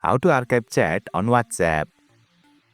How to archive chat on WhatsApp.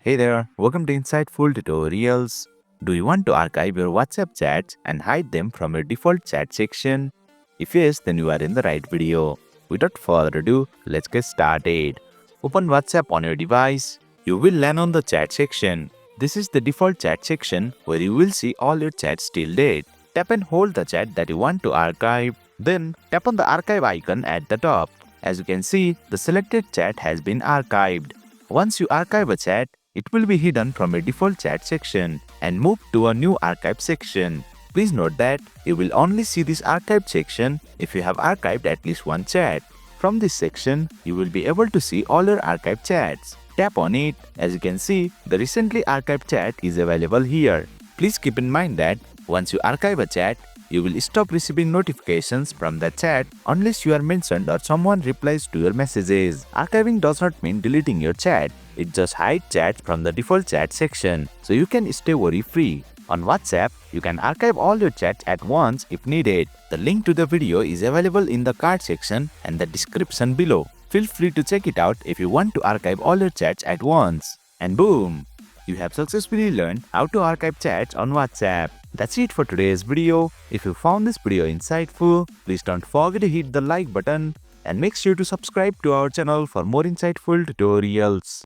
Hey there, welcome to Insightful Tutorials. Do you want to archive your WhatsApp chats and hide them from your default chat section? If yes, then you are in the right video. Without further ado, let's get started. Open WhatsApp on your device. You will land on the chat section. This is the default chat section where you will see all your chats till date. Tap and hold the chat that you want to archive. Then tap on the archive icon at the top. As you can see, the selected chat has been archived. Once you archive a chat, it will be hidden from your default chat section and moved to a new archive section. Please note that you will only see this archive section if you have archived at least one chat. From this section, you will be able to see all your archived chats. Tap on it. As you can see, the recently archived chat is available here. Please keep in mind that once you archive a chat, you will stop receiving notifications from that chat unless you are mentioned or someone replies to your messages. Archiving does not mean deleting your chat. It just hides chats from the default chat section, so you can stay worry-free. On WhatsApp, you can archive all your chats at once if needed. The link to the video is available in the card section and the description below. Feel free to check it out if you want to archive all your chats at once. And boom! You have successfully learned how to archive chats on WhatsApp. That's it for today's video. If you found this video insightful, please don't forget to hit the like button and make sure to subscribe to our channel for more insightful tutorials.